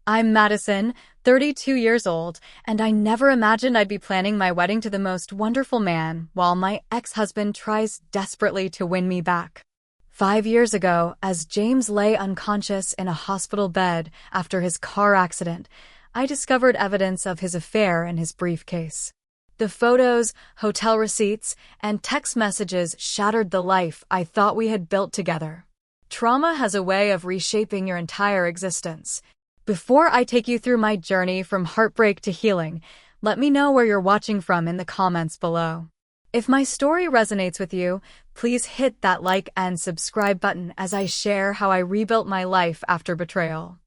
I'm Madison, 32 years old, and I never imagined I'd be planning my wedding to the most wonderful man while my ex-husband tries desperately to win me back. 5 years ago, as James lay unconscious in a hospital bed after his car accident, I discovered evidence of his affair in his briefcase. The photos, hotel receipts, and text messages shattered the life I thought we had built together. Trauma has a way of reshaping your entire existence. Before I take you through my journey from heartbreak to healing, let me know where you're watching from in the comments below. If my story resonates with you, please hit that like and subscribe button as I share how I rebuilt my life after betrayal.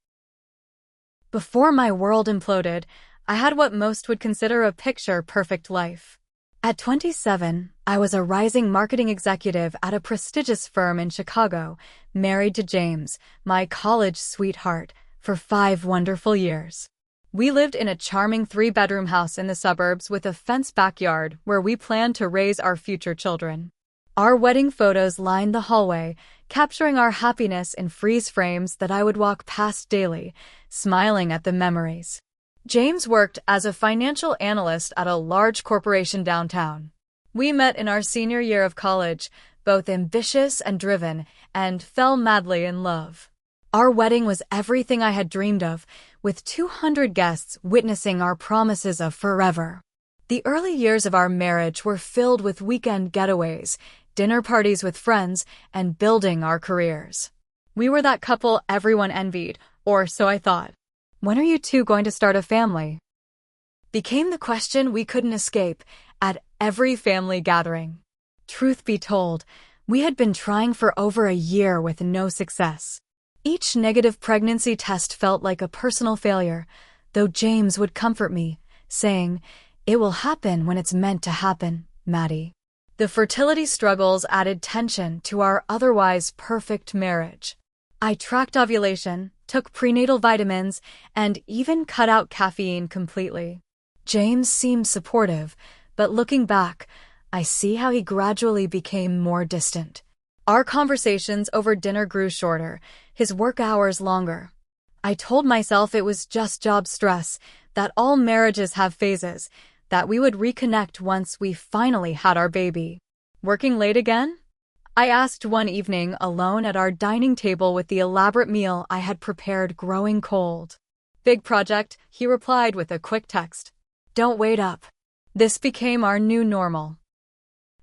Before my world imploded, I had what most would consider a picture-perfect life. At 27, I was a rising marketing executive at a prestigious firm in Chicago, married to James, my college sweetheart, for 5 wonderful years. We lived in a charming 3-bedroom house in the suburbs with a fenced backyard where we planned to raise our future children. Our wedding photos lined the hallway, capturing our happiness in freeze frames that I would walk past daily, smiling at the memories. James worked as a financial analyst at a large corporation downtown. We met in our senior year of college, both ambitious and driven, and fell madly in love. Our wedding was everything I had dreamed of, with 200 guests witnessing our promises of forever. The early years of our marriage were filled with weekend getaways, dinner parties with friends, and building our careers. We were that couple everyone envied, or so I thought. When are you two going to start a family? Became the question we couldn't escape at every family gathering. Truth be told, we had been trying for over a year with no success. Each negative pregnancy test felt like a personal failure, though James would comfort me, saying, "It will happen when it's meant to happen, Maddie." The fertility struggles added tension to our otherwise perfect marriage. I tracked ovulation, took prenatal vitamins, and even cut out caffeine completely. James seemed supportive, but looking back, I see how he gradually became more distant. Our conversations over dinner grew shorter, his work hours longer. I told myself it was just job stress, that all marriages have phases, that we would reconnect once we finally had our baby. Working late again? I asked one evening alone at our dining table with the elaborate meal I had prepared growing cold. "Big project," he replied with a quick text. "Don't wait up." This became our new normal.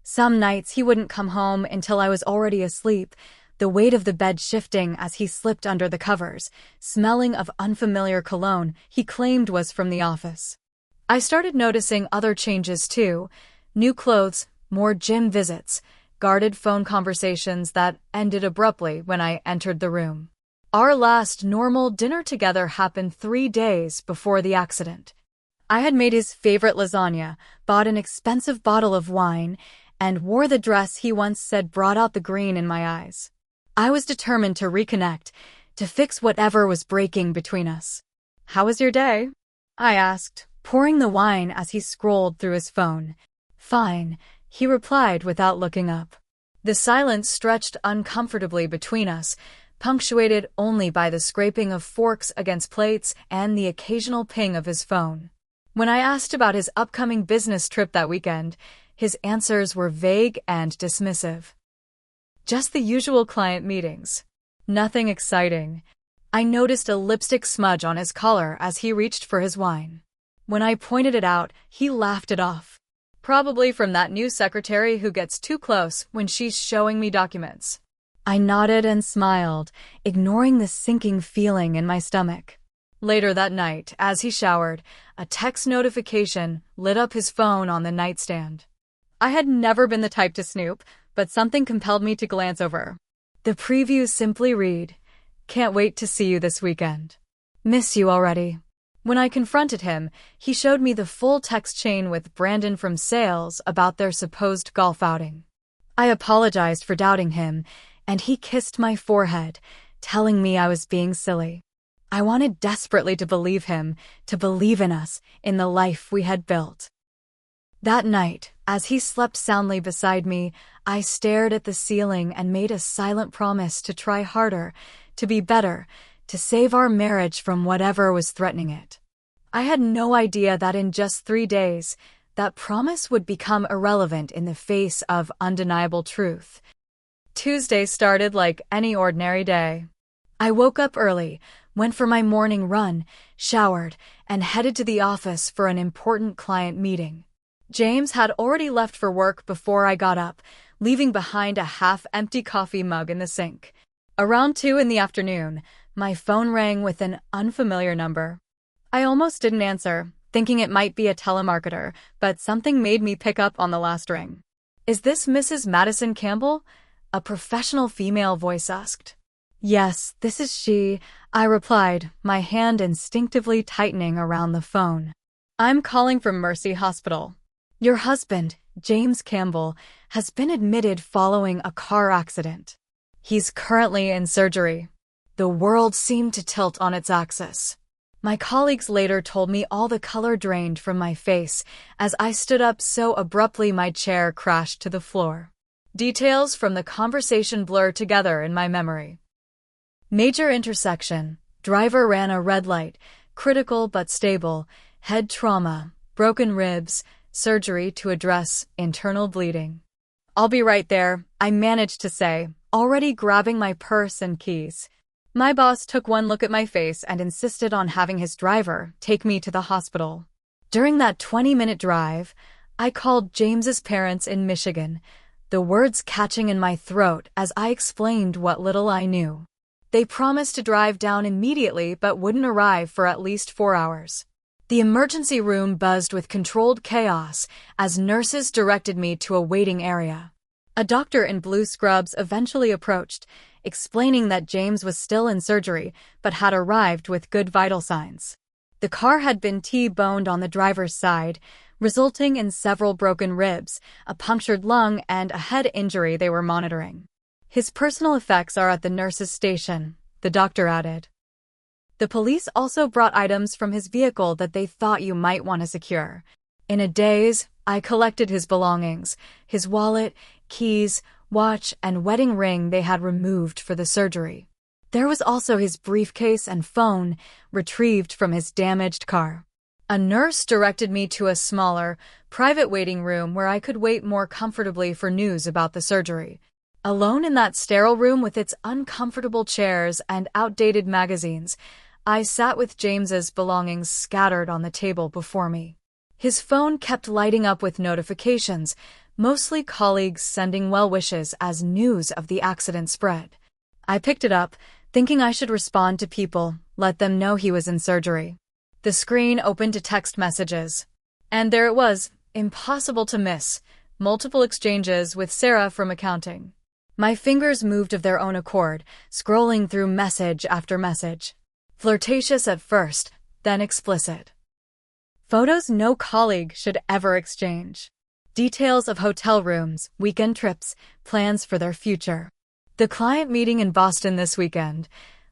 Some nights he wouldn't come home until I was already asleep, the weight of the bed shifting as he slipped under the covers, smelling of unfamiliar cologne he claimed was from the office. I started noticing other changes too: new clothes, more gym visits, guarded phone conversations that ended abruptly when I entered the room. Our last normal dinner together happened 3 days before the accident. I had made his favorite lasagna, bought an expensive bottle of wine, and wore the dress he once said brought out the green in my eyes. I was determined to reconnect, to fix whatever was breaking between us. "How was your day?" I asked, pouring the wine as he scrolled through his phone. "Fine," he replied without looking up. The silence stretched uncomfortably between us, punctuated only by the scraping of forks against plates and the occasional ping of his phone. When I asked about his upcoming business trip that weekend, his answers were vague and dismissive. Just the usual client meetings. Nothing exciting. I noticed a lipstick smudge on his collar as he reached for his wine. When I pointed it out, he laughed it off. Probably from that new secretary who gets too close when she's showing me documents. I nodded and smiled, ignoring the sinking feeling in my stomach. Later that night, as he showered, a text notification lit up his phone on the nightstand. I had never been the type to snoop, but something compelled me to glance over. The preview simply read, "Can't wait to see you this weekend. Miss you already." When I confronted him, he showed me the full text chain with Brandon from sales about their supposed golf outing. I apologized for doubting him, and he kissed my forehead, telling me I was being silly. I wanted desperately to believe him, to believe in us, in the life we had built. That night, as he slept soundly beside me, I stared at the ceiling and made a silent promise to try harder, to be better, to save our marriage from whatever was threatening it. I had no idea that in just 3 days, that promise would become irrelevant in the face of undeniable truth. Tuesday started like any ordinary day. I woke up early, went for my morning run, showered, and headed to the office for an important client meeting. James had already left for work before I got up, leaving behind a half-empty coffee mug in the sink. Around 2 in the afternoon, my phone rang with an unfamiliar number. I almost didn't answer, thinking it might be a telemarketer, but something made me pick up on the last ring. "Is this Mrs. Madison Campbell?" a professional female voice asked. "Yes, this is she," I replied, my hand instinctively tightening around the phone. "I'm calling from Mercy Hospital. Your husband, James Campbell, has been admitted following a car accident. He's currently in surgery." The world seemed to tilt on its axis. My colleagues later told me all the color drained from my face as I stood up so abruptly my chair crashed to the floor. Details from the conversation blur together in my memory. Major intersection. Driver ran a red light. Critical but stable. Head trauma. Broken ribs. Surgery to address internal bleeding. "I'll be right there," I managed to say, already grabbing my purse and keys. My boss took one look at my face and insisted on having his driver take me to the hospital. During that 20-minute drive, I called James's parents in Michigan, the words catching in my throat as I explained what little I knew. They promised to drive down immediately but wouldn't arrive for at least 4 hours. The emergency room buzzed with controlled chaos as nurses directed me to a waiting area. A doctor in blue scrubs eventually approached, explaining that James was still in surgery but had arrived with good vital signs. The car had been T-boned on the driver's side, resulting in several broken ribs, a punctured lung, and a head injury they were monitoring. "His personal effects are at the nurse's station," the doctor added. The police also brought items from his vehicle that they thought you might want to secure. In a daze, I collected his belongings, his wallet, keys, watch, and wedding ring they had removed for the surgery. There was also his briefcase and phone, retrieved from his damaged car. A nurse directed me to a smaller, private waiting room where I could wait more comfortably for news about the surgery. Alone in that sterile room with its uncomfortable chairs and outdated magazines, I sat with James's belongings scattered on the table before me. His phone kept lighting up with notifications, mostly colleagues sending well wishes as news of the accident spread. I picked it up, thinking I should respond to people, let them know he was in surgery. The screen opened to text messages. And there it was, impossible to miss, multiple exchanges with Sarah from accounting. My fingers moved of their own accord, scrolling through message after message. Flirtatious at first, then explicit. Photos no colleague should ever exchange. Details of hotel rooms, weekend trips, plans for their future. The client meeting in Boston this weekend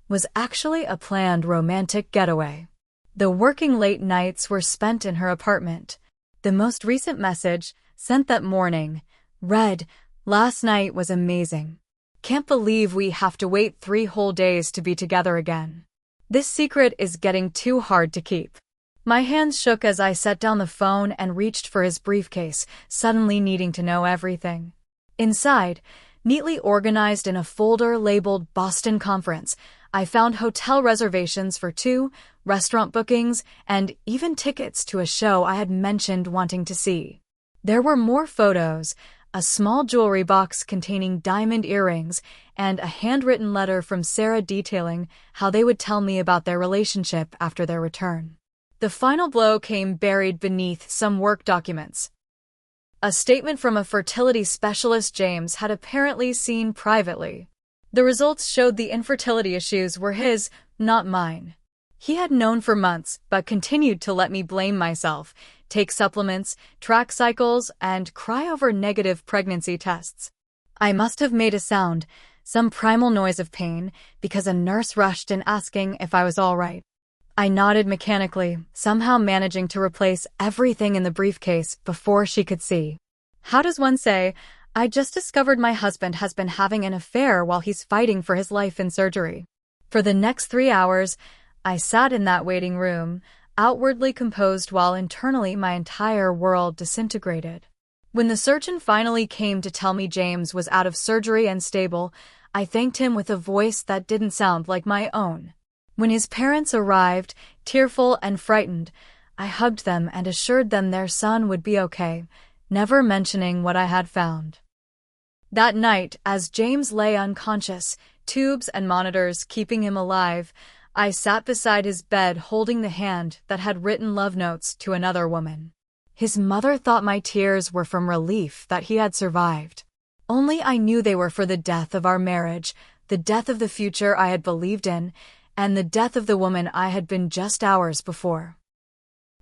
was actually a planned romantic getaway. The working late nights were spent in her apartment. The most recent message, sent that morning, read, "Last night was amazing. Can't believe we have to wait 3 whole days to be together again. This secret is getting too hard to keep." My hands shook as I set down the phone and reached for his briefcase, suddenly needing to know everything. Inside, neatly organized in a folder labeled Boston Conference, I found hotel reservations for 2, restaurant bookings, and even tickets to a show I had mentioned wanting to see. There were more photos, a small jewelry box containing diamond earrings, and a handwritten letter from Sarah detailing how they would tell me about their relationship after their return. The final blow came buried beneath some work documents. A statement from a fertility specialist James had apparently seen privately. The results showed the infertility issues were his, not mine. He had known for months, but continued to let me blame myself, take supplements, track cycles, and cry over negative pregnancy tests. I must have made a sound, some primal noise of pain, because a nurse rushed in asking if I was all right. I nodded mechanically, somehow managing to replace everything in the briefcase before she could see. How does one say, "I just discovered my husband has been having an affair while he's fighting for his life in surgery"? For the next 3 hours, I sat in that waiting room, outwardly composed while internally my entire world disintegrated. When the surgeon finally came to tell me James was out of surgery and stable, I thanked him with a voice that didn't sound like my own. When his parents arrived, tearful and frightened, I hugged them and assured them their son would be okay, never mentioning what I had found. That night, as James lay unconscious, tubes and monitors keeping him alive, I sat beside his bed holding the hand that had written love notes to another woman. His mother thought my tears were from relief that he had survived. Only I knew they were for the death of our marriage, the death of the future I had believed in, and the death of the woman I had been just hours before.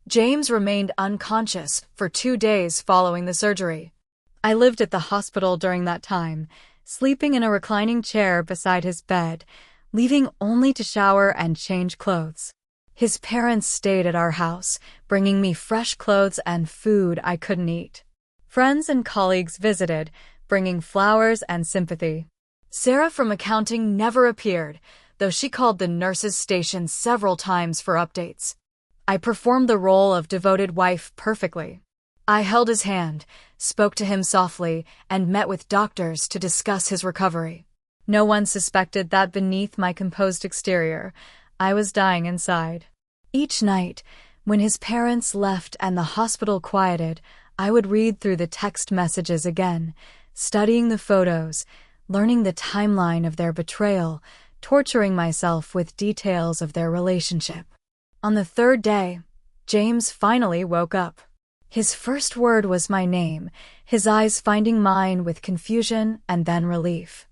James remained unconscious for 2 days following the surgery. I lived at the hospital during that time, sleeping in a reclining chair beside his bed, leaving only to shower and change clothes. His parents stayed at our house, bringing me fresh clothes and food I couldn't eat. Friends and colleagues visited, bringing flowers and sympathy. Sarah from accounting never appeared, though she called the nurses' station several times for updates. I performed the role of devoted wife perfectly. I held his hand, spoke to him softly, and met with doctors to discuss his recovery. No one suspected that beneath my composed exterior, I was dying inside. Each night, when his parents left and the hospital quieted, I would read through the text messages again, studying the photos, learning the timeline of their betrayal, torturing myself with details of their relationship. On the 3rd day, James finally woke up. His first word was my name, his eyes finding mine with confusion and then relief.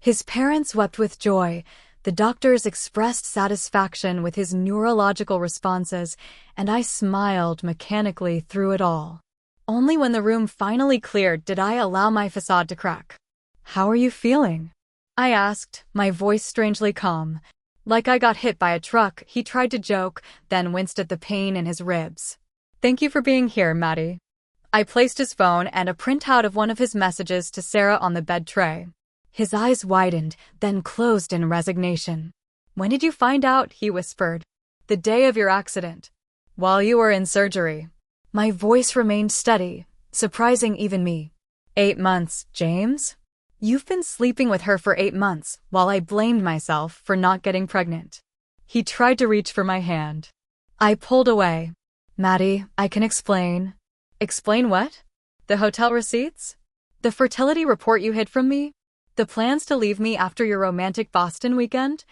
His parents wept with joy, the doctors expressed satisfaction with his neurological responses, and I smiled mechanically through it all. Only when the room finally cleared did I allow my facade to crack. "How are you feeling?" I asked, my voice strangely calm. Like I got hit by a truck, he tried to joke, then winced at the pain in his ribs. "Thank you for being here, Maddie." I placed his phone and a printout of one of his messages to Sarah on the bed tray. His eyes widened, then closed in resignation. "When did you find out?" he whispered. "The day of your accident. While you were in surgery." My voice remained steady, surprising even me. 8 months, James? You've been sleeping with her for 8 months, while I blamed myself for not getting pregnant. He tried to reach for my hand. I pulled away. "Maddie, I can explain." "Explain what? The hotel receipts? The fertility report you hid from me? The plans to leave me after your romantic Boston weekend?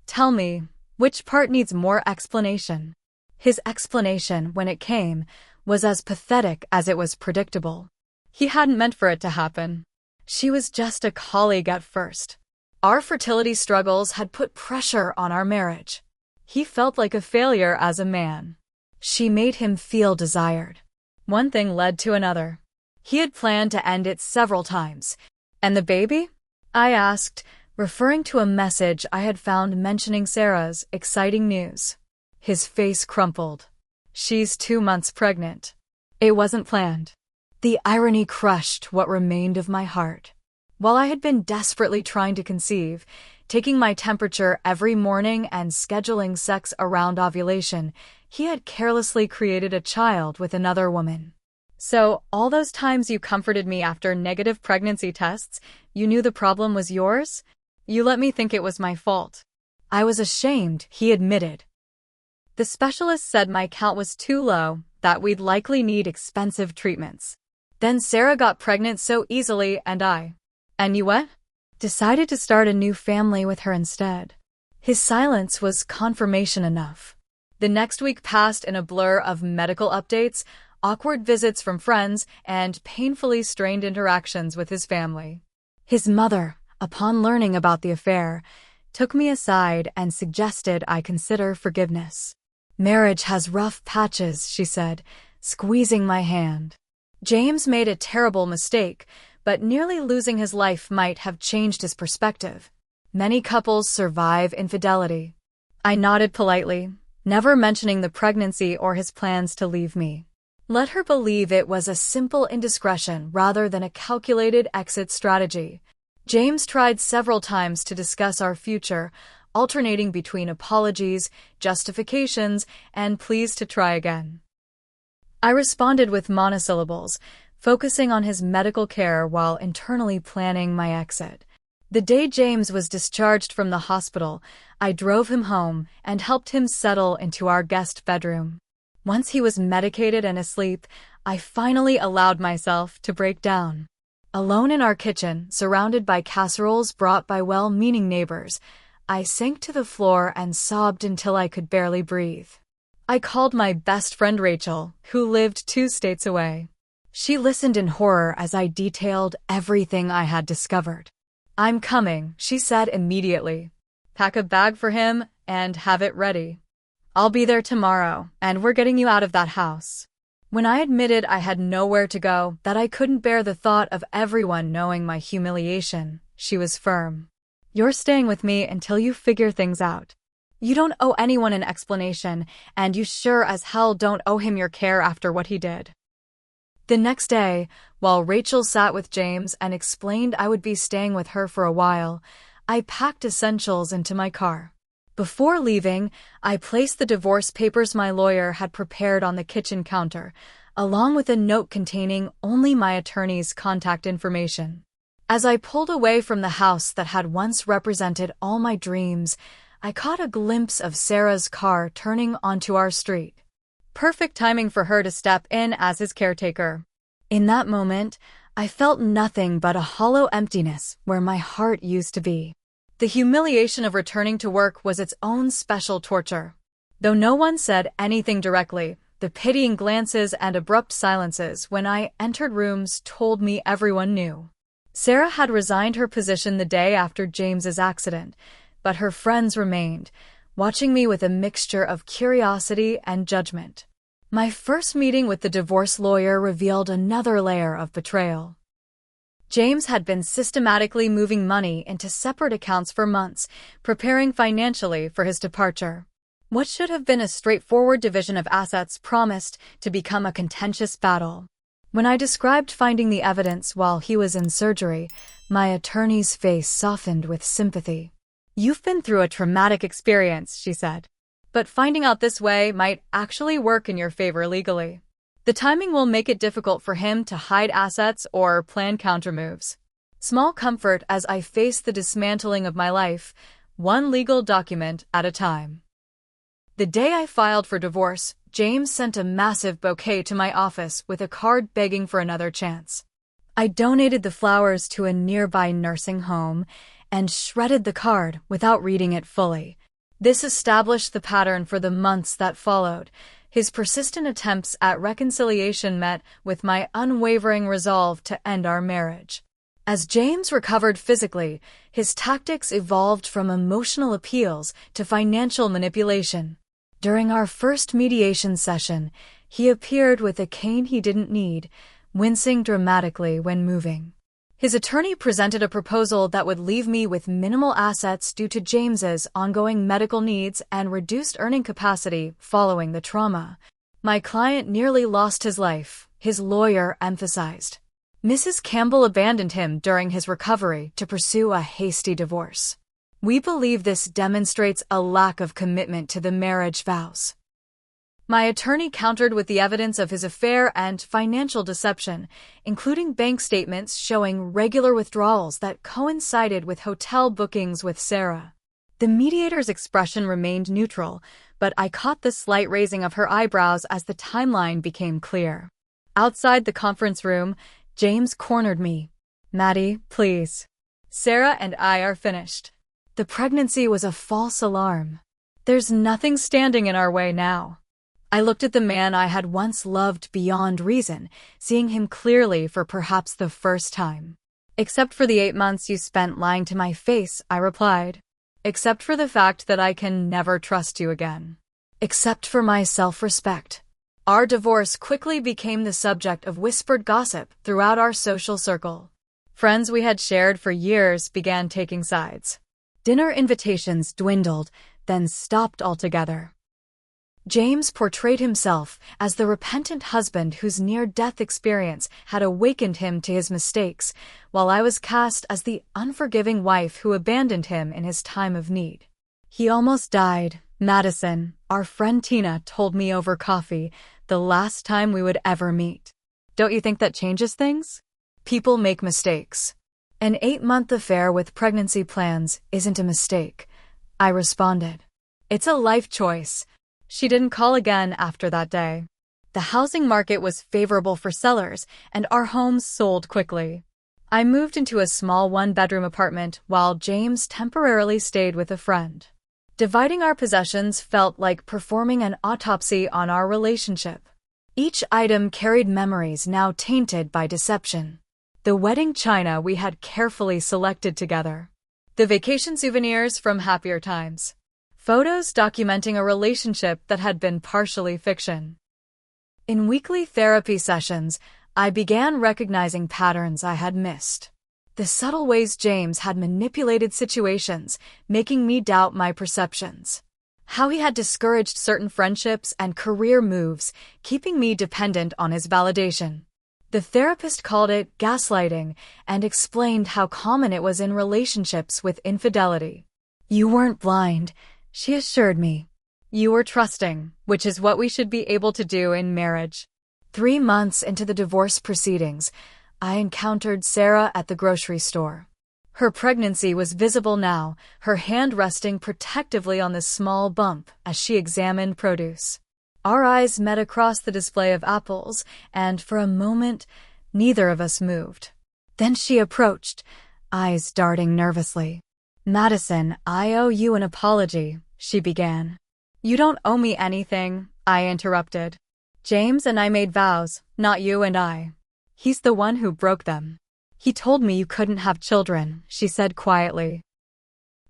Tell me, which part needs more explanation?" His explanation, when it came, was as pathetic as it was predictable. He hadn't meant for it to happen. She was just a colleague at first. Our fertility struggles had put pressure on our marriage. He felt like a failure as a man. She made him feel desired. One thing led to another. He had planned to end it several times. "And the baby?" I asked, referring to a message I had found mentioning Sarah's exciting news. His face crumpled. "She's 2 months pregnant." It wasn't planned. The irony crushed what remained of my heart. While I had been desperately trying to conceive, taking my temperature every morning and scheduling sex around ovulation, he had carelessly created a child with another woman. "So, all those times you comforted me after negative pregnancy tests, you knew the problem was yours? You let me think it was my fault." I was ashamed, he admitted. "The specialist said my count was too low, that we'd likely need expensive treatments. Then Sarah got pregnant so easily and you what? Decided to start a new family with her instead." His silence was confirmation enough. The next week passed in a blur of medical updates, awkward visits from friends, and painfully strained interactions with his family. His mother, upon learning about the affair, took me aside and suggested I consider forgiveness. "Marriage has rough patches," she said, squeezing my hand. James made a terrible mistake, but nearly losing his life might have changed his perspective. Many couples survive infidelity. I nodded politely, never mentioning the pregnancy or his plans to leave me. Let her believe it was a simple indiscretion rather than a calculated exit strategy. James tried several times to discuss our future, alternating between apologies, justifications, and pleas to try again. I responded with monosyllables, focusing on his medical care while internally planning my exit. The day James was discharged from the hospital, I drove him home and helped him settle into our guest bedroom. Once he was medicated and asleep, I finally allowed myself to break down. Alone in our kitchen, surrounded by casseroles brought by well-meaning neighbors, I sank to the floor and sobbed until I could barely breathe. I called my best friend Rachel, who lived 2 states away. She listened in horror as I detailed everything I had discovered. "I'm coming," she said immediately. "Pack a bag for him and have it ready. I'll be there tomorrow, and we're getting you out of that house." When I admitted I had nowhere to go, that I couldn't bear the thought of everyone knowing my humiliation, she was firm. "You're staying with me until you figure things out. You don't owe anyone an explanation, and you sure as hell don't owe him your care after what he did." The next day, while Rachel sat with James and explained I would be staying with her for a while, I packed essentials into my car. Before leaving, I placed the divorce papers my lawyer had prepared on the kitchen counter, along with a note containing only my attorney's contact information. As I pulled away from the house that had once represented all my dreams, I caught a glimpse of Sarah's car turning onto our street. Perfect timing for her to step in as his caretaker. In that moment, I felt nothing but a hollow emptiness where my heart used to be. The humiliation of returning to work was its own special torture. Though no one said anything directly, the pitying glances and abrupt silences when I entered rooms told me everyone knew. Sarah had resigned her position the day after James's accident, but her friends remained, watching me with a mixture of curiosity and judgment. My first meeting with the divorce lawyer revealed another layer of betrayal. James had been systematically moving money into separate accounts for months, preparing financially for his departure. What should have been a straightforward division of assets promised to become a contentious battle. When I described finding the evidence while he was in surgery, my attorney's face softened with sympathy. "You've been through a traumatic experience," she said. "But finding out this way might actually work in your favor legally. The timing will make it difficult for him to hide assets or plan countermoves." Small comfort as I face the dismantling of my life, one legal document at a time. The day I filed for divorce, James sent a massive bouquet to my office with a card begging for another chance. I donated the flowers to a nearby nursing home and shredded the card without reading it fully. This established the pattern for the months that followed. His persistent attempts at reconciliation met with my unwavering resolve to end our marriage. As James recovered physically, his tactics evolved from emotional appeals to financial manipulation. During our first mediation session, he appeared with a cane he didn't need, wincing dramatically when moving. His attorney presented a proposal that would leave me with minimal assets due to James's ongoing medical needs and reduced earning capacity following the trauma. "My client nearly lost his life," his lawyer emphasized. "Mrs. Campbell abandoned him during his recovery to pursue a hasty divorce. We believe this demonstrates a lack of commitment to the marriage vows." My attorney countered with the evidence of his affair and financial deception, including bank statements showing regular withdrawals that coincided with hotel bookings with Sarah. The mediator's expression remained neutral, but I caught the slight raising of her eyebrows as the timeline became clear. Outside the conference room, James cornered me. "Maddie, please. Sarah and I are finished. The pregnancy was a false alarm. There's nothing standing in our way now." I looked at the man I had once loved beyond reason, seeing him clearly for perhaps the first time. "Except for the 8 months you spent lying to my face," I replied. "Except for the fact that I can never trust you again. Except for my self-respect." Our divorce quickly became the subject of whispered gossip throughout our social circle. Friends we had shared for years began taking sides. Dinner invitations dwindled, then stopped altogether. James portrayed himself as the repentant husband whose near-death experience had awakened him to his mistakes, while I was cast as the unforgiving wife who abandoned him in his time of need. He almost died, Madison, our friend Tina told me over coffee, the last time we would ever meet. Don't you think that changes things? People make mistakes. An 8-month affair with pregnancy plans isn't a mistake, I responded. It's a life choice. She didn't call again after that day. The housing market was favorable for sellers, and our homes sold quickly. I moved into a small one-bedroom apartment while James temporarily stayed with a friend. Dividing our possessions felt like performing an autopsy on our relationship. Each item carried memories now tainted by deception. The wedding china we had carefully selected together. The vacation souvenirs from happier times. Photos documenting a relationship that had been partially fiction. In weekly therapy sessions, I began recognizing patterns I had missed. The subtle ways James had manipulated situations, making me doubt my perceptions. How he had discouraged certain friendships and career moves, keeping me dependent on his validation. The therapist called it gaslighting and explained how common it was in relationships with infidelity. You weren't blind, she assured me. You were trusting, which is what we should be able to do in marriage. 3 months into the divorce proceedings, I encountered Sarah at the grocery store. Her pregnancy was visible now, her hand resting protectively on the small bump as she examined produce. Our eyes met across the display of apples, and for a moment, neither of us moved. Then she approached, eyes darting nervously. Madison, I owe you an apology, she began. You don't owe me anything, I interrupted. James and I made vows, not you and I. He's the one who broke them. He told me you couldn't have children, she said quietly.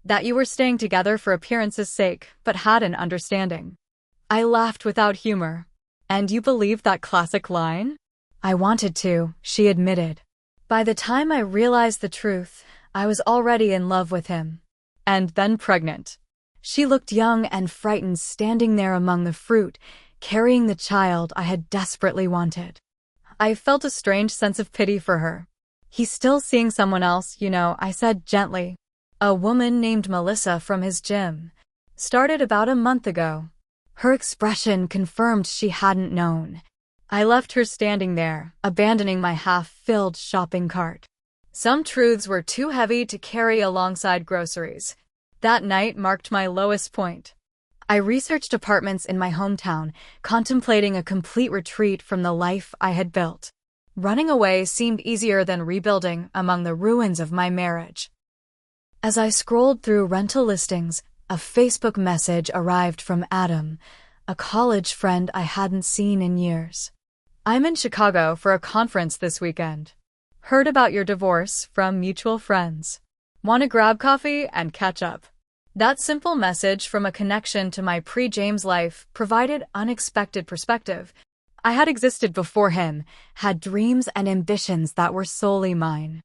That you were staying together for appearance's sake, but had an understanding. I laughed without humor. And you believed that classic line? I wanted to, she admitted. By the time I realized the truth, I was already in love with him. And then pregnant. She looked young and frightened standing there among the fruit, carrying the child I had desperately wanted. I felt a strange sense of pity for her. He's still seeing someone else, I said gently. A woman named Melissa from his gym. Started about a month ago. Her expression confirmed she hadn't known. I left her standing there, abandoning my half-filled shopping cart. Some truths were too heavy to carry alongside groceries. That night marked my lowest point. I researched apartments in my hometown, contemplating a complete retreat from the life I had built. Running away seemed easier than rebuilding among the ruins of my marriage. As I scrolled through rental listings, a Facebook message arrived from Adam, a college friend I hadn't seen in years. I'm in Chicago for a conference this weekend. Heard about your divorce from mutual friends. Want to grab coffee and catch up? That simple message from a connection to my pre-James life provided unexpected perspective. I had existed before him, had dreams and ambitions that were solely mine.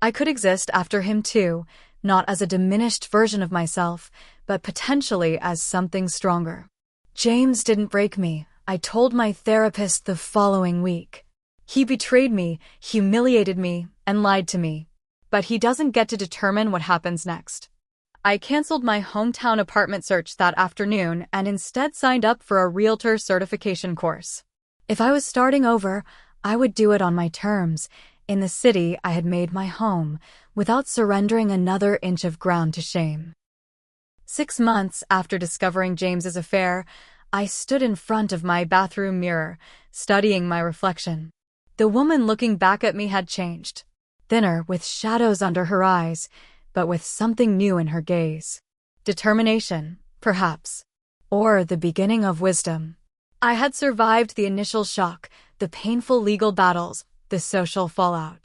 I could exist after him too, not as a diminished version of myself, but potentially as something stronger. James didn't break me, I told my therapist the following week. He betrayed me, humiliated me, and lied to me. But he doesn't get to determine what happens next. I canceled my hometown apartment search that afternoon and instead signed up for a realtor certification course. If I was starting over, I would do it on my terms, in the city I had made my home, without surrendering another inch of ground to shame. 6 months after discovering James's affair, I stood in front of my bathroom mirror, studying my reflection. The woman looking back at me had changed. Thinner, with shadows under her eyes, but with something new in her gaze. Determination, perhaps. Or the beginning of wisdom. I had survived the initial shock, the painful legal battles, the social fallout.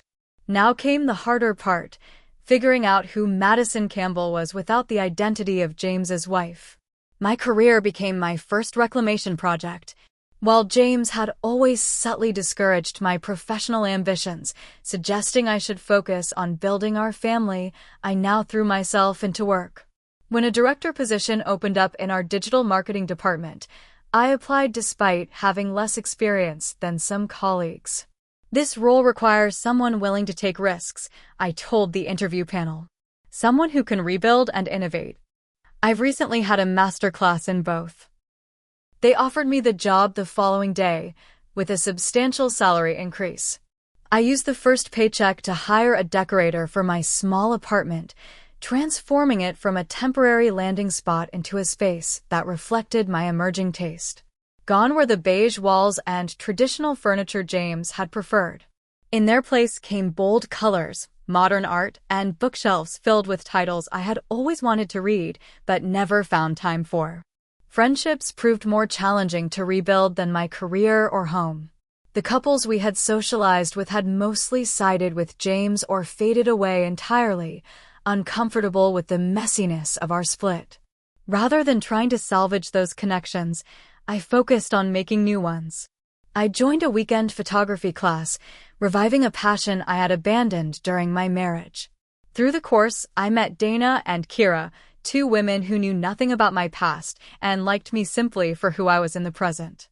Now came the harder part, figuring out who Madison Campbell was without the identity of James's wife. My career became my first reclamation project. While James had always subtly discouraged my professional ambitions, suggesting I should focus on building our family, I now threw myself into work. When a director position opened up in our digital marketing department, I applied despite having less experience than some colleagues. This role requires someone willing to take risks, I told the interview panel. Someone who can rebuild and innovate. I've recently had a masterclass in both. They offered me the job the following day, with a substantial salary increase. I used the first paycheck to hire a decorator for my small apartment, transforming it from a temporary landing spot into a space that reflected my emerging taste. Gone were the beige walls and traditional furniture James had preferred. In their place came bold colors, modern art, and bookshelves filled with titles I had always wanted to read but never found time for. Friendships proved more challenging to rebuild than my career or home. The couples we had socialized with had mostly sided with James or faded away entirely, uncomfortable with the messiness of our split. Rather than trying to salvage those connections, I focused on making new ones. I joined a weekend photography class, reviving a passion I had abandoned during my marriage. Through the course, I met Dana and Kira, two women who knew nothing about my past and liked me simply for who I was in the present.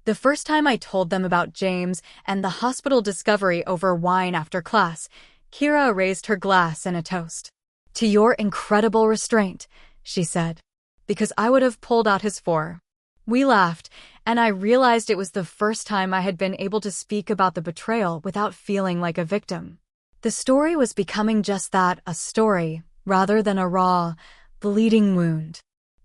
The first time I told them about James and the hospital discovery over wine after class, Kira raised her glass in a toast. "To your incredible restraint," she said, because I would have pulled out his four. We laughed, and I realized it was the first time I had been able to speak about the betrayal without feeling like a victim. The story was becoming just that, a story, rather than a raw, bleeding wound.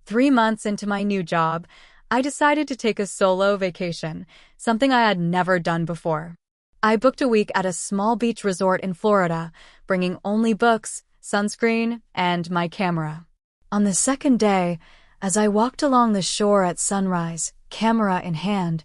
3 months into my new job, I decided to take a solo vacation, something I had never done before. I booked a week at a small beach resort in Florida, bringing only books, sunscreen, and my camera. On the second day, as I walked along the shore at sunrise, camera in hand,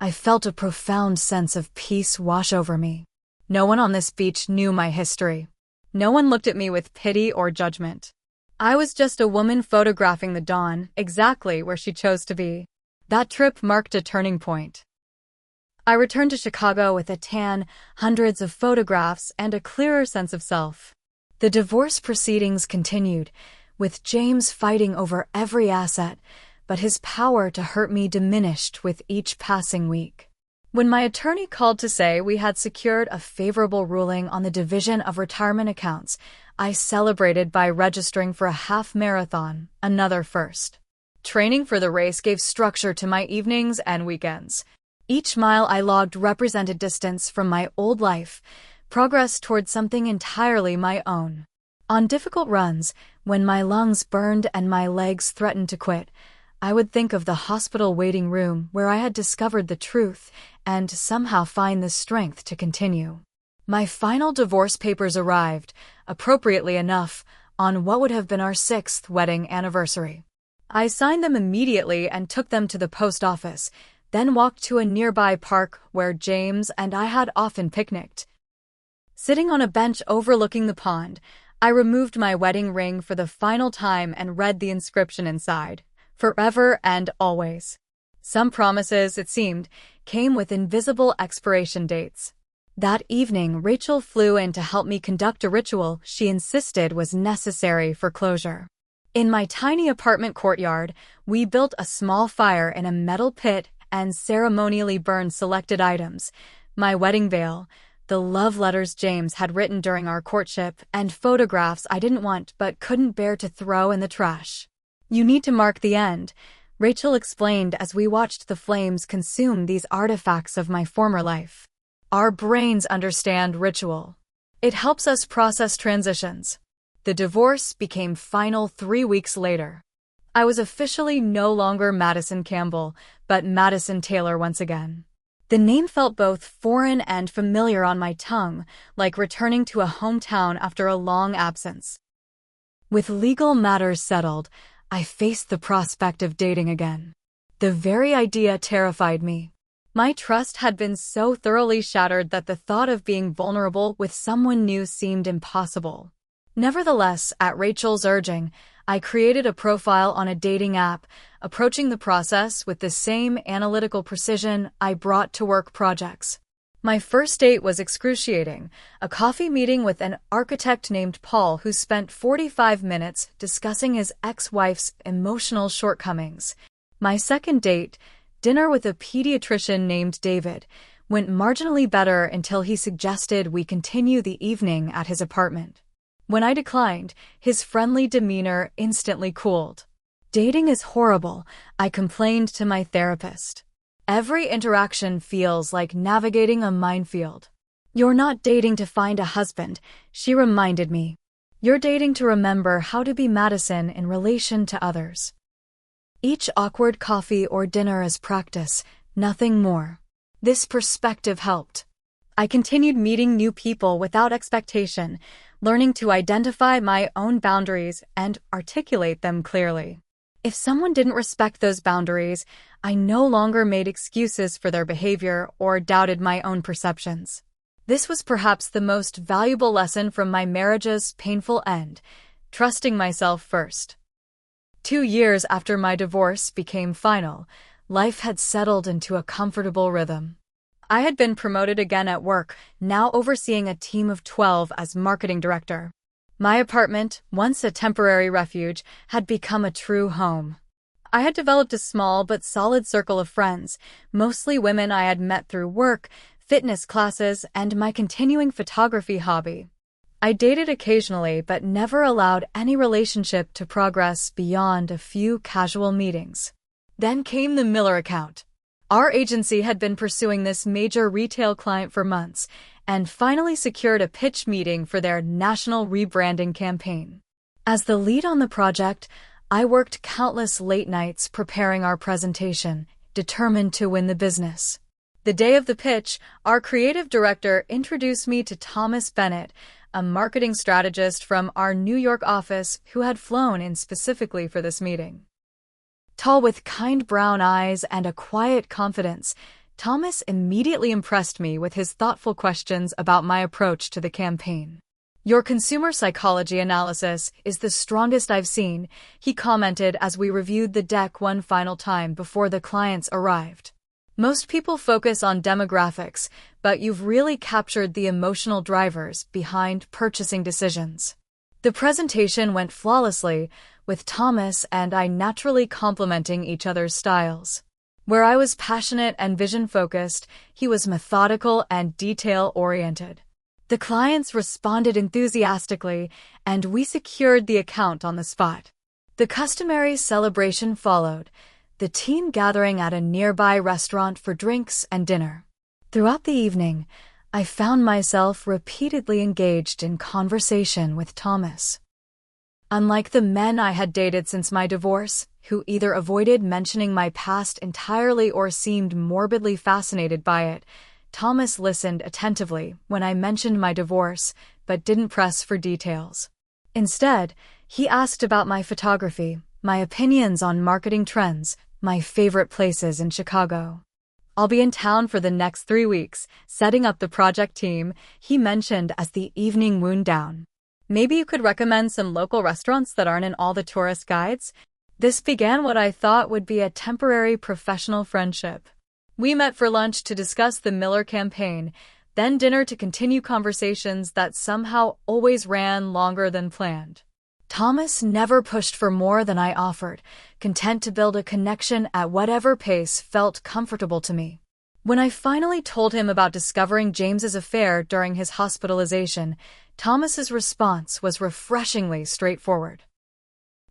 I felt a profound sense of peace wash over me. No one on this beach knew my history. No one looked at me with pity or judgment. I was just a woman photographing the dawn, exactly where she chose to be. That trip marked a turning point. I returned to Chicago with a tan, hundreds of photographs, and a clearer sense of self. The divorce proceedings continued, with James fighting over every asset, but his power to hurt me diminished with each passing week. When my attorney called to say we had secured a favorable ruling on the division of retirement accounts, I celebrated by registering for a half marathon, another first. Training for the race gave structure to my evenings and weekends. Each mile I logged represented distance from my old life, progress toward something entirely my own. On difficult runs, when my lungs burned and my legs threatened to quit, I would think of the hospital waiting room where I had discovered the truth and somehow find the strength to continue. My final divorce papers arrived, appropriately enough, on what would have been our 6th wedding anniversary. I signed them immediately and took them to the post office, then walked to a nearby park where James and I had often picnicked. Sitting on a bench overlooking the pond, I removed my wedding ring for the final time and read the inscription inside. Forever and always. Some promises, it seemed, came with invisible expiration dates. That evening, Rachel flew in to help me conduct a ritual she insisted was necessary for closure. In my tiny apartment courtyard, we built a small fire in a metal pit and ceremonially burned selected items: my wedding veil, the love letters James had written during our courtship, and photographs I didn't want but couldn't bear to throw in the trash. "You need to mark the end," Rachel explained as we watched the flames consume these artifacts of my former life. Our brains understand ritual. It helps us process transitions. The divorce became final 3 weeks later. I was officially no longer Madison Campbell, but Madison Taylor once again. The name felt both foreign and familiar on my tongue, like returning to a hometown after a long absence. With legal matters settled, I faced the prospect of dating again. The very idea terrified me. My trust had been so thoroughly shattered that the thought of being vulnerable with someone new seemed impossible. Nevertheless, at Rachel's urging, I created a profile on a dating app, approaching the process with the same analytical precision I brought to work projects. My first date was excruciating, a coffee meeting with an architect named Paul who spent 45 minutes discussing his ex-wife's emotional shortcomings. My second date, dinner with a pediatrician named David, went marginally better until he suggested we continue the evening at his apartment. When I declined, his friendly demeanor instantly cooled. Dating is horrible, I complained to my therapist. Every interaction feels like navigating a minefield. You're not dating to find a husband, she reminded me. You're dating to remember how to be Madison in relation to others. Each awkward coffee or dinner is practice, nothing more. This perspective helped. I continued meeting new people without expectation, learning to identify my own boundaries and articulate them clearly. If someone didn't respect those boundaries, I no longer made excuses for their behavior or doubted my own perceptions. This was perhaps the most valuable lesson from my marriage's painful end, trusting myself first. 2 years after my divorce became final, life had settled into a comfortable rhythm. I had been promoted again at work, now overseeing a team of 12 as marketing director. My apartment, once a temporary refuge, had become a true home. I had developed a small but solid circle of friends, mostly women I had met through work, fitness classes, and my continuing photography hobby. I dated occasionally but never allowed any relationship to progress beyond a few casual meetings. Then came the Miller account. Our agency had been pursuing this major retail client for months and finally secured a pitch meeting for their national rebranding campaign. As the lead on the project, I worked countless late nights preparing our presentation, determined to win the business. The day of the pitch, our creative director introduced me to Thomas Bennett, a marketing strategist from our New York office who had flown in specifically for this meeting. Tall with kind brown eyes and a quiet confidence, Thomas immediately impressed me with his thoughtful questions about my approach to the campaign. "Your consumer psychology analysis is the strongest I've seen," he commented as we reviewed the deck one final time before the clients arrived. "Most people focus on demographics, but you've really captured the emotional drivers behind purchasing decisions." The presentation went flawlessly, with Thomas and I naturally complementing each other's styles. Where I was passionate and vision-focused, he was methodical and detail-oriented. The clients responded enthusiastically, and we secured the account on the spot. The customary celebration followed, the team gathering at a nearby restaurant for drinks and dinner. Throughout the evening, I found myself repeatedly engaged in conversation with Thomas. Unlike the men I had dated since my divorce, who either avoided mentioning my past entirely or seemed morbidly fascinated by it, Thomas listened attentively when I mentioned my divorce, but didn't press for details. Instead, he asked about my photography, my opinions on marketing trends, my favorite places in Chicago. "I'll be in town for the next 3 weeks, setting up the project team," he mentioned as the evening wound down. "Maybe you could recommend some local restaurants that aren't in all the tourist guides?" This began what I thought would be a temporary professional friendship. We met for lunch to discuss the Miller campaign, then dinner to continue conversations that somehow always ran longer than planned. Thomas never pushed for more than I offered, content to build a connection at whatever pace felt comfortable to me. When I finally told him about discovering James's affair during his hospitalization, Thomas's response was refreshingly straightforward.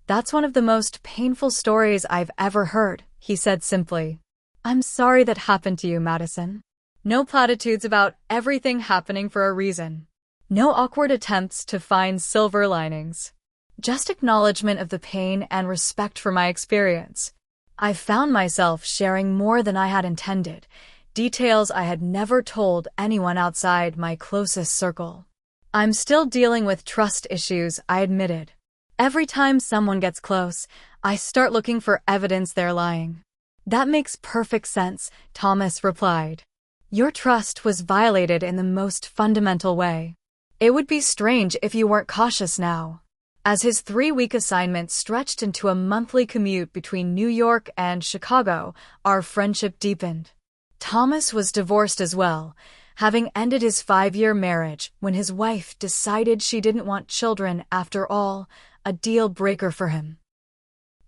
"That's one of the most painful stories I've ever heard," he said simply. "I'm sorry that happened to you, Madison. No platitudes about everything happening for a reason. No awkward attempts to find silver linings. Just acknowledgement of the pain and respect for my experience." I found myself sharing more than I had intended, details I had never told anyone outside my closest circle. "I'm still dealing with trust issues," I admitted. "Every time someone gets close, I start looking for evidence they're lying." "That makes perfect sense," Thomas replied. "Your trust was violated in the most fundamental way. It would be strange if you weren't cautious now." As his 3-week assignment stretched into a monthly commute between New York and Chicago, our friendship deepened. Thomas was divorced as well, having ended his 5-year marriage when his wife decided she didn't want children after all, a deal breaker for him.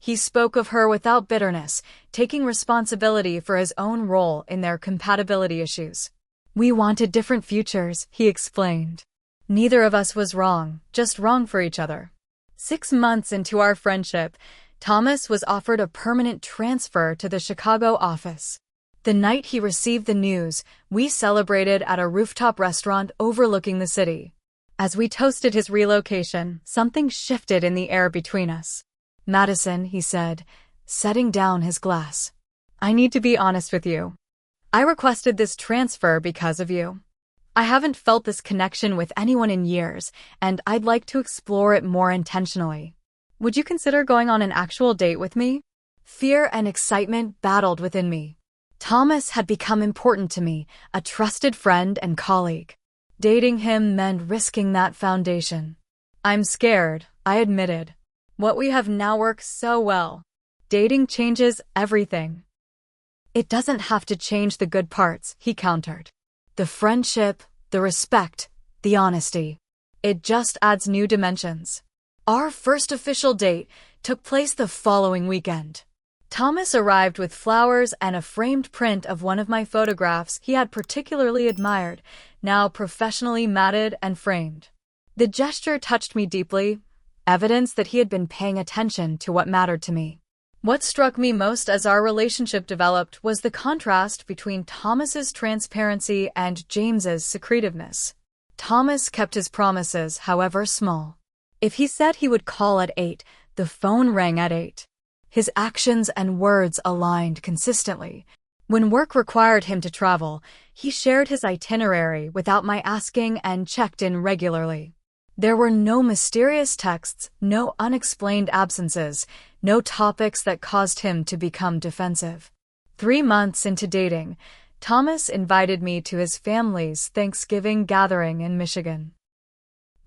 He spoke of her without bitterness, taking responsibility for his own role in their compatibility issues. We wanted different futures, he explained. Neither of us was wrong, just wrong for each other. 6 months into our friendship, Thomas was offered a permanent transfer to the Chicago office. The night he received the news, we celebrated at a rooftop restaurant overlooking the city. As we toasted his relocation, something shifted in the air between us. "Madison," he said, setting down his glass. "I need to be honest with you. I requested this transfer because of you. I haven't felt this connection with anyone in years, and I'd like to explore it more intentionally. Would you consider going on an actual date with me?" Fear and excitement battled within me. Thomas had become important to me, a trusted friend and colleague. Dating him meant risking that foundation. "I'm scared," I admitted. "What we have now works so well. Dating changes everything." "It doesn't have to change the good parts," he countered. "The friendship, the respect, the honesty. It just adds new dimensions." Our first official date took place the following weekend. Thomas arrived with flowers and a framed print of one of my photographs he had particularly admired, now professionally matted and framed. The gesture touched me deeply, evidence that he had been paying attention to what mattered to me. What struck me most as our relationship developed was the contrast between Thomas's transparency and James's secretiveness. Thomas kept his promises, however small. If he said he would call at 8, the phone rang at 8. His actions and words aligned consistently. When work required him to travel, he shared his itinerary without my asking and checked in regularly. There were no mysterious texts, no unexplained absences, no topics that caused him to become defensive. 3 months into dating, Thomas invited me to his family's Thanksgiving gathering in Michigan.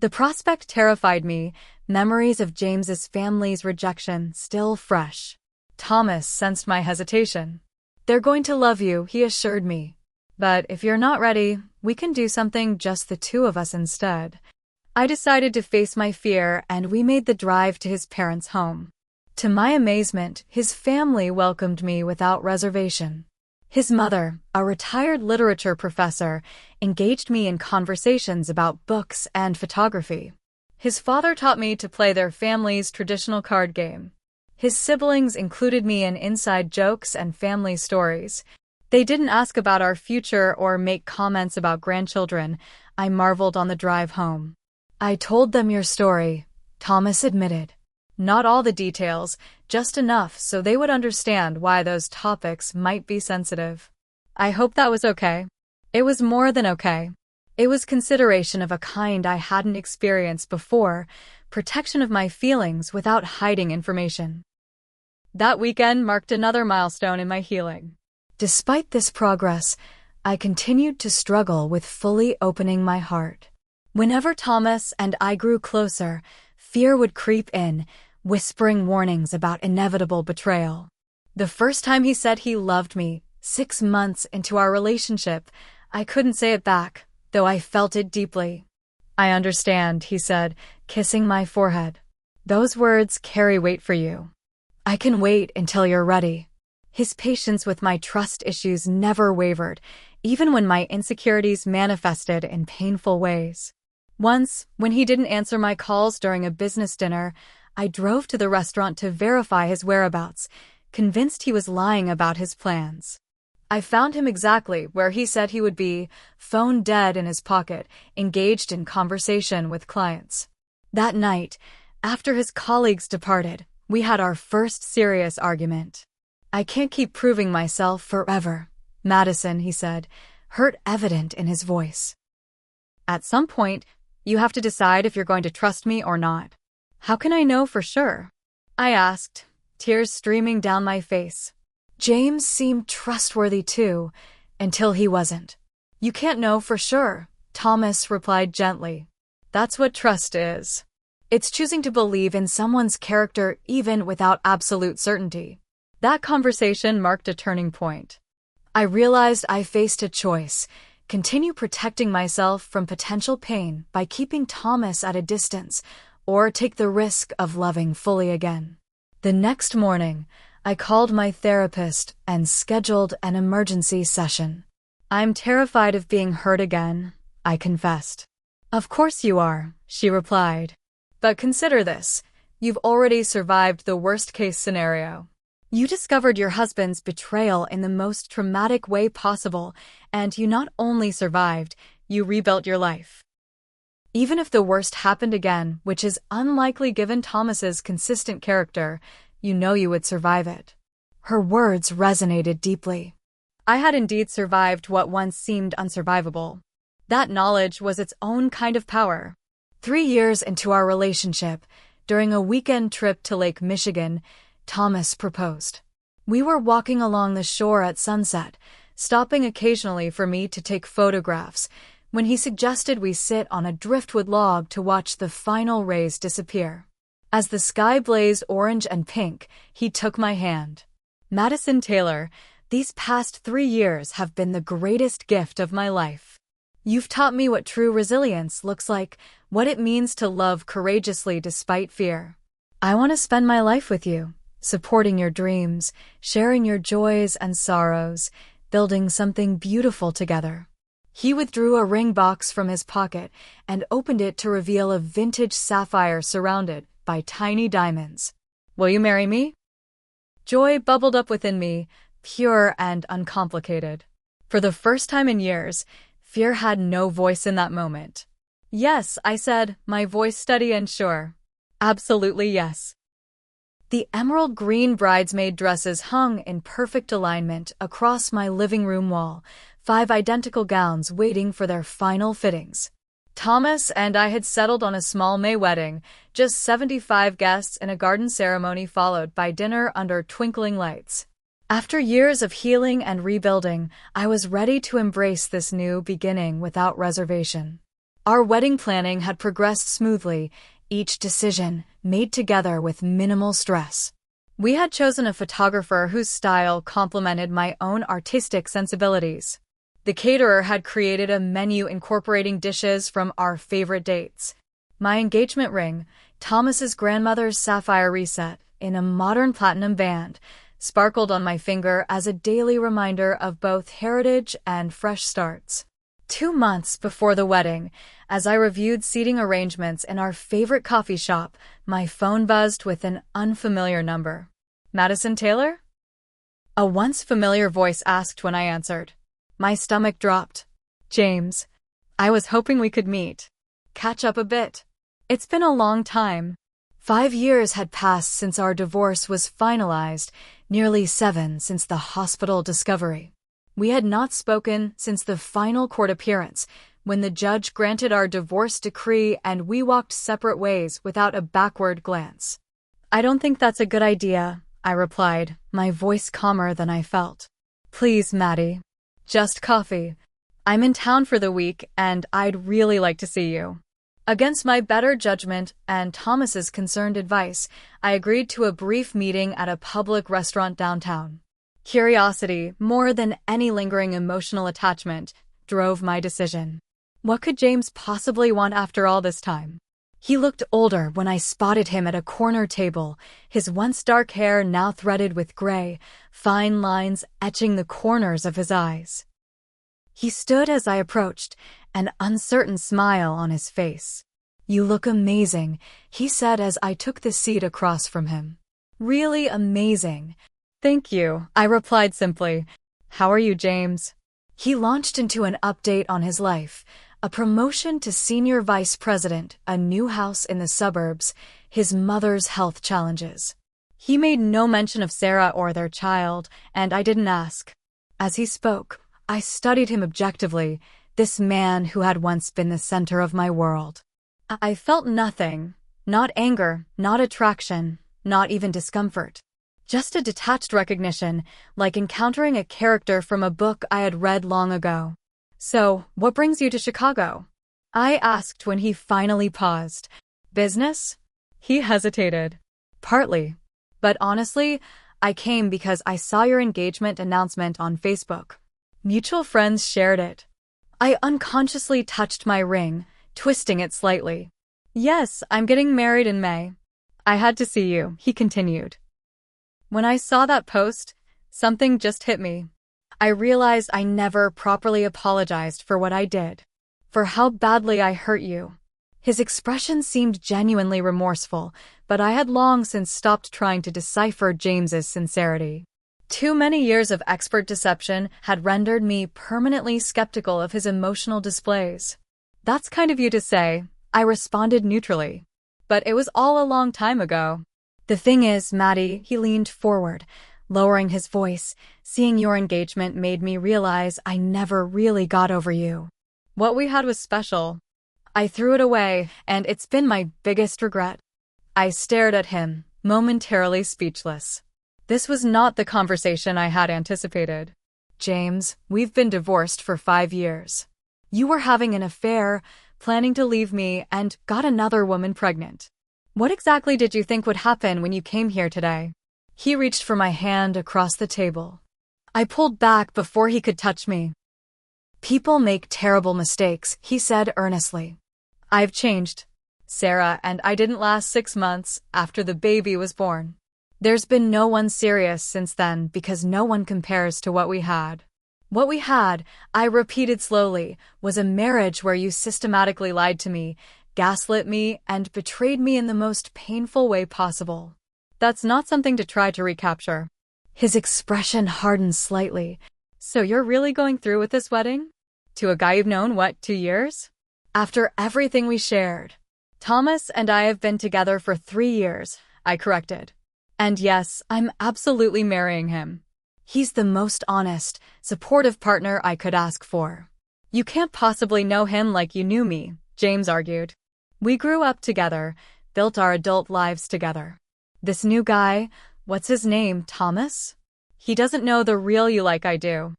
The prospect terrified me, memories of James's family's rejection still fresh. Thomas sensed my hesitation. "They're going to love you," he assured me. "But if you're not ready, we can do something just the two of us instead." I decided to face my fear, and we made the drive to his parents' home. To my amazement, his family welcomed me without reservation. His mother, a retired literature professor, engaged me in conversations about books and photography. His father taught me to play their family's traditional card game. His siblings included me in inside jokes and family stories. They didn't ask about our future or make comments about grandchildren. I marveled on the drive home. "I told them your story," Thomas admitted. "Not all the details, just enough so they would understand why those topics might be sensitive." I hope that was okay. It was more than okay. It was consideration of a kind I hadn't experienced before, protection of my feelings without hiding information. That weekend marked another milestone in my healing. Despite this progress, I continued to struggle with fully opening my heart. Whenever Thomas and I grew closer, fear would creep in, whispering warnings about inevitable betrayal. The first time he said he loved me, 6 months into our relationship, I couldn't say it back, though I felt it deeply. "I understand," he said, kissing my forehead. "Those words carry weight for you. I can wait until you're ready." His patience with my trust issues never wavered, even when my insecurities manifested in painful ways. Once, when he didn't answer my calls during a business dinner, I drove to the restaurant to verify his whereabouts, convinced he was lying about his plans. I found him exactly where he said he would be, phone dead in his pocket, engaged in conversation with clients. That night, after his colleagues departed, we had our first serious argument. "I can't keep proving myself forever, Madison," he said, hurt evident in his voice. "At some point, you have to decide if you're going to trust me or not." "How can I know for sure?" I asked, tears streaming down my face. James seemed trustworthy too, until he wasn't. "You can't know for sure," Thomas replied gently. "That's what trust is. It's choosing to believe in someone's character even without absolute certainty." That conversation marked a turning point. I realized I faced a choice: continue protecting myself from potential pain by keeping Thomas at a distance, or take the risk of loving fully again. The next morning, I called my therapist and scheduled an emergency session. "I'm terrified of being hurt again," I confessed. "Of course you are," she replied. "But consider this. You've already survived the worst-case scenario. You discovered your husband's betrayal in the most traumatic way possible, and you not only survived, you rebuilt your life. Even if the worst happened again, which is unlikely given Thomas's consistent character, you know you would survive it." Her words resonated deeply. I had indeed survived what once seemed unsurvivable. That knowledge was its own kind of power. 3 years into our relationship, during a weekend trip to Lake Michigan, Thomas proposed. We were walking along the shore at sunset, stopping occasionally for me to take photographs, when he suggested we sit on a driftwood log to watch the final rays disappear. As the sky blazed orange and pink, he took my hand. "Madison Taylor, these past 3 years have been the greatest gift of my life. You've taught me what true resilience looks like, what it means to love courageously despite fear. I want to spend my life with you, supporting your dreams, sharing your joys and sorrows, building something beautiful together." He withdrew a ring box from his pocket and opened it to reveal a vintage sapphire surrounded by tiny diamonds. "Will you marry me?" Joy bubbled up within me, pure and uncomplicated. For the first time in years, fear had no voice in that moment. "Yes," I said, my voice steady and sure. "Absolutely yes." The emerald green bridesmaid dresses hung in perfect alignment across my living room wall, 5 identical gowns waiting for their final fittings. Thomas and I had settled on a small May wedding, just 75 guests in a garden ceremony followed by dinner under twinkling lights. After years of healing and rebuilding, I was ready to embrace this new beginning without reservation. Our wedding planning had progressed smoothly, each decision made together with minimal stress. We had chosen a photographer whose style complemented my own artistic sensibilities. The caterer had created a menu incorporating dishes from our favorite dates. My engagement ring, Thomas's grandmother's sapphire reset in a modern platinum band, sparkled on my finger as a daily reminder of both heritage and fresh starts. 2 months before the wedding, as I reviewed seating arrangements in our favorite coffee shop, my phone buzzed with an unfamiliar number. "Madison Taylor?" A once familiar voice asked when I answered. My stomach dropped. "James. I was hoping we could meet. Catch up a bit. It's been a long time." 5 years had passed since our divorce was finalized, nearly 7 since the hospital discovery. We had not spoken since the final court appearance, when the judge granted our divorce decree and we walked separate ways without a backward glance. "I don't think that's a good idea," I replied, my voice calmer than I felt. "Please, Maddie. Just coffee. I'm in town for the week and I'd really like to see you." Against my better judgment and Thomas's concerned advice, I agreed to a brief meeting at a public restaurant downtown. Curiosity, more than any lingering emotional attachment, drove my decision. What could James possibly want after all this time? He looked older when I spotted him at a corner table, his once dark hair now threaded with gray, fine lines etching the corners of his eyes. He stood as I approached, an uncertain smile on his face. "You look amazing," he said as I took the seat across from him. "Really amazing." "Thank you," I replied simply. "How are you, James?" He launched into an update on his life, a promotion to senior vice president, a new house in the suburbs, his mother's health challenges. He made no mention of Sarah or their child, and I didn't ask. As he spoke, I studied him objectively, this man who had once been the center of my world. I felt nothing, not anger, not attraction, not even discomfort. Just a detached recognition, like encountering a character from a book I had read long ago. "So, what brings you to Chicago?" I asked when he finally paused. "Business?" He hesitated. "Partly. But honestly, I came because I saw your engagement announcement on Facebook. Mutual friends shared it." I unconsciously touched my ring, twisting it slightly. "Yes, I'm getting married in May." "I had to see you," he continued. When I saw that post, something just hit me. I realized I never properly apologized for what I did, for how badly I hurt you. His expression seemed genuinely remorseful, but I had long since stopped trying to decipher James's sincerity. Too many years of expert deception had rendered me permanently skeptical of his emotional displays. That's kind of you to say, I responded neutrally. But it was all a long time ago. The thing is, Maddie, he leaned forward, lowering his voice. Seeing your engagement made me realize I never really got over you. What we had was special. I threw it away, and it's been my biggest regret. I stared at him, momentarily speechless. This was not the conversation I had anticipated. James, we've been divorced for 5 years. You were having an affair, planning to leave me, and got another woman pregnant. What exactly did you think would happen when you came here today? He reached for my hand across the table. I pulled back before he could touch me. People make terrible mistakes, he said earnestly. I've changed, Sarah, and I didn't last 6 months after the baby was born. There's been no one serious since then because no one compares to what we had. What we had, I repeated slowly, was a marriage where you systematically lied to me, gaslit me, and betrayed me in the most painful way possible. That's not something to try to recapture. His expression hardened slightly. So you're really going through with this wedding? To a guy you've known, 2 years? After everything we shared. Thomas and I have been together for 3 years, I corrected. And yes, I'm absolutely marrying him. He's the most honest, supportive partner I could ask for. You can't possibly know him like you knew me, James argued. We grew up together, built our adult lives together. This new guy, what's his name, Thomas? He doesn't know the real you like I do.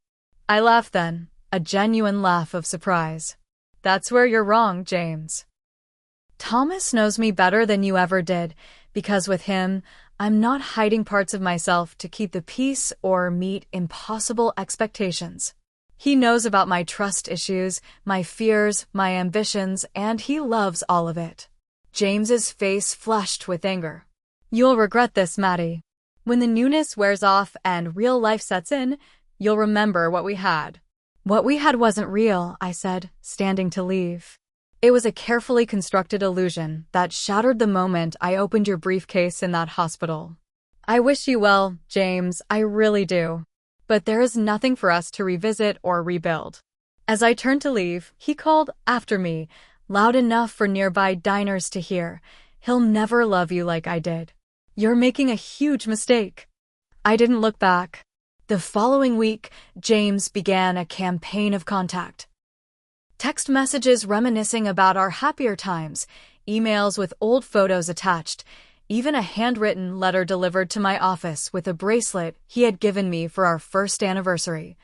I laughed then, a genuine laugh of surprise. That's where you're wrong, James. Thomas knows me better than you ever did, because with him, I'm not hiding parts of myself to keep the peace or meet impossible expectations. He knows about my trust issues, my fears, my ambitions, and he loves all of it. James's face flushed with anger. You'll regret this, Maddie. When the newness wears off and real life sets in, you'll remember what we had. What we had wasn't real, I said, standing to leave. It was a carefully constructed illusion that shattered the moment I opened your briefcase in that hospital. I wish you well, James, I really do. But there is nothing for us to revisit or rebuild. As I turned to leave, he called after me, loud enough for nearby diners to hear. He'll never love you like I did. You're making a huge mistake. I didn't look back. The following week, James began a campaign of contact. Text messages reminiscing about our happier times, emails with old photos attached, even a handwritten letter delivered to my office with a bracelet he had given me for our first anniversary,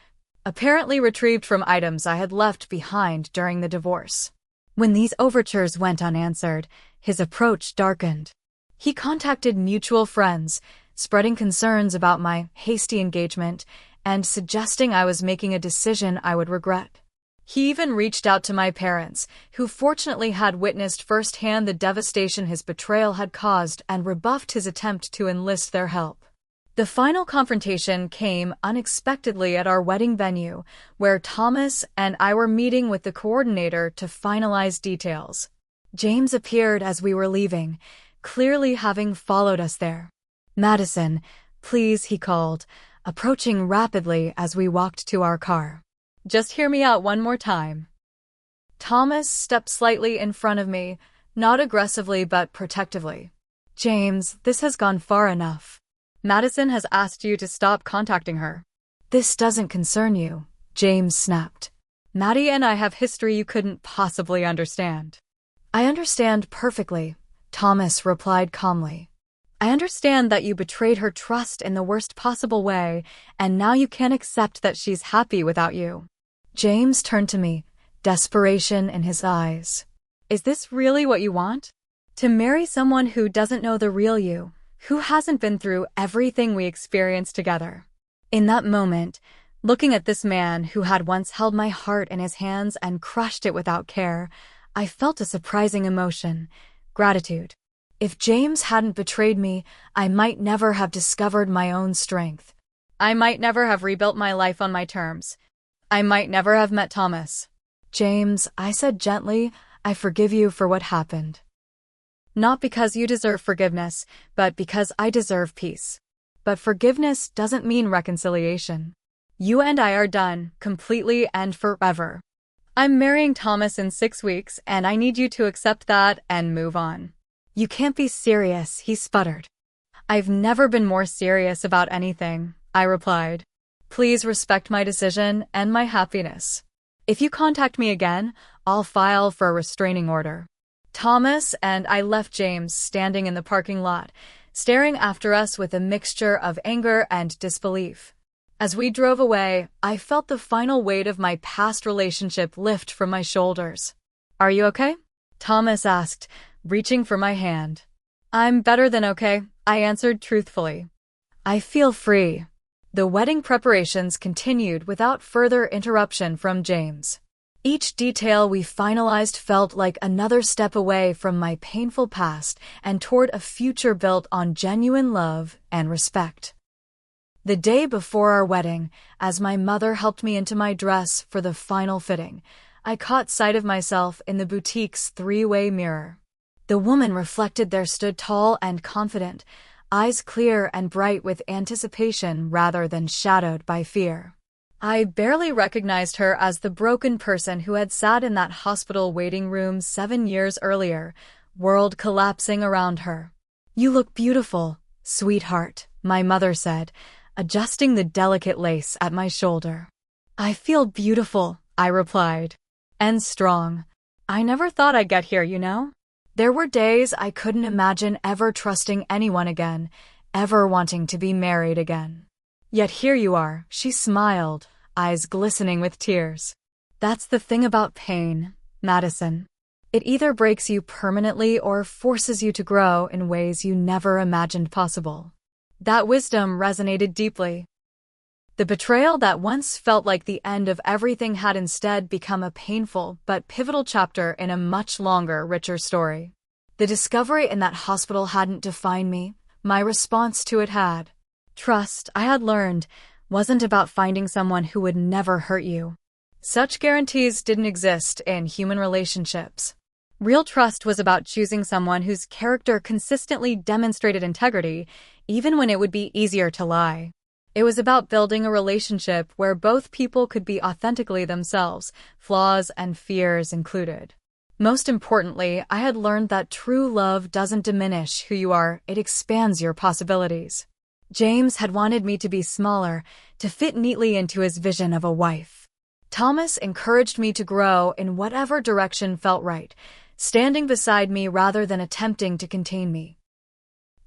apparently retrieved from items I had left behind during the divorce. When these overtures went unanswered, his approach darkened. He contacted mutual friends, spreading concerns about my hasty engagement and suggesting I was making a decision I would regret. He even reached out to my parents, who fortunately had witnessed firsthand the devastation his betrayal had caused and rebuffed his attempt to enlist their help. The final confrontation came unexpectedly at our wedding venue, where Thomas and I were meeting with the coordinator to finalize details. James appeared as we were leaving, clearly having followed us there. Madison, please, he called, approaching rapidly as we walked to our car. Just hear me out one more time. Thomas stepped slightly in front of me, not aggressively but protectively. James, this has gone far enough. Madison has asked you to stop contacting her. This doesn't concern you, James snapped. Maddie and I have history you couldn't possibly understand. I understand perfectly, Thomas replied calmly. I understand that you betrayed her trust in the worst possible way, and now you can't accept that she's happy without you. James turned to me, desperation in his eyes. Is this really what you want? To marry someone who doesn't know the real you, who hasn't been through everything we experienced together? In that moment, looking at this man who had once held my heart in his hands and crushed it without care, I felt a surprising emotion, gratitude. If James hadn't betrayed me, I might never have discovered my own strength. I might never have rebuilt my life on my terms. I might never have met Thomas. James, I said gently, I forgive you for what happened. Not because you deserve forgiveness, but because I deserve peace. But forgiveness doesn't mean reconciliation. You and I are done, completely and forever. I'm marrying Thomas in 6 weeks, and I need you to accept that and move on. You can't be serious, he sputtered. I've never been more serious about anything, I replied. Please respect my decision and my happiness. If you contact me again, I'll file for a restraining order. Thomas and I left James standing in the parking lot, staring after us with a mixture of anger and disbelief. As we drove away, I felt the final weight of my past relationship lift from my shoulders. Are you okay? Thomas asked, reaching for my hand. I'm better than okay, I answered truthfully. I feel free. The wedding preparations continued without further interruption from James. Each detail we finalized felt like another step away from my painful past and toward a future built on genuine love and respect. The day before our wedding, as my mother helped me into my dress for the final fitting, I caught sight of myself in the boutique's three-way mirror. The woman reflected there stood tall and confident, eyes clear and bright with anticipation rather than shadowed by fear. I barely recognized her as the broken person who had sat in that hospital waiting room 7 years earlier, world collapsing around her. You look beautiful, sweetheart, my mother said, adjusting the delicate lace at my shoulder. I feel beautiful, I replied. And strong. I never thought I'd get here, you know? There were days I couldn't imagine ever trusting anyone again, ever wanting to be married again. Yet here you are, she smiled, eyes glistening with tears. That's the thing about pain, Madison. It either breaks you permanently or forces you to grow in ways you never imagined possible. That wisdom resonated deeply. The betrayal that once felt like the end of everything had instead become a painful but pivotal chapter in a much longer, richer story. The discovery in that hospital hadn't defined me, my response to it had. Trust, I had learned, wasn't about finding someone who would never hurt you. Such guarantees didn't exist in human relationships. Real trust was about choosing someone whose character consistently demonstrated integrity, even when it would be easier to lie. It was about building a relationship where both people could be authentically themselves, flaws and fears included. Most importantly, I had learned that true love doesn't diminish who you are, it expands your possibilities. James had wanted me to be smaller, to fit neatly into his vision of a wife. Thomas encouraged me to grow in whatever direction felt right, standing beside me rather than attempting to contain me.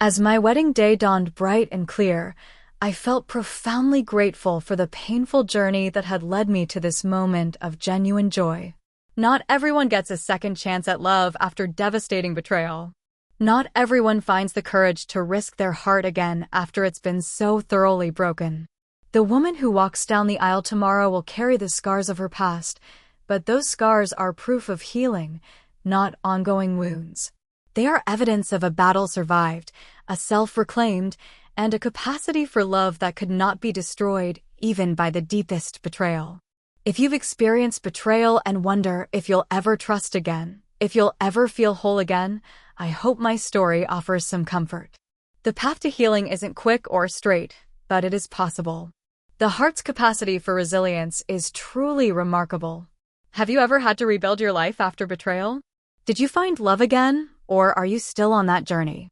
As my wedding day dawned bright and clear, I felt profoundly grateful for the painful journey that had led me to this moment of genuine joy. Not everyone gets a second chance at love after devastating betrayal. Not everyone finds the courage to risk their heart again after it's been so thoroughly broken. The woman who walks down the aisle tomorrow will carry the scars of her past, but those scars are proof of healing, not ongoing wounds. They are evidence of a battle survived, a self reclaimed, and a capacity for love that could not be destroyed even by the deepest betrayal. If you've experienced betrayal and wonder if you'll ever trust again, if you'll ever feel whole again, I hope my story offers some comfort. The path to healing isn't quick or straight, but it is possible. The heart's capacity for resilience is truly remarkable. Have you ever had to rebuild your life after betrayal? Did you find love again, or are you still on that journey?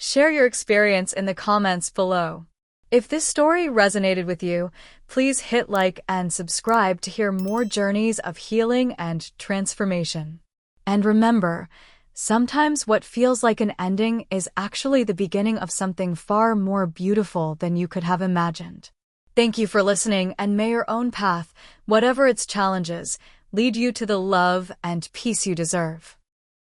Share your experience in the comments below. If this story resonated with you, please hit like and subscribe to hear more journeys of healing and transformation. And remember, sometimes what feels like an ending is actually the beginning of something far more beautiful than you could have imagined. Thank you for listening, and may your own path, whatever its challenges, lead you to the love and peace you deserve.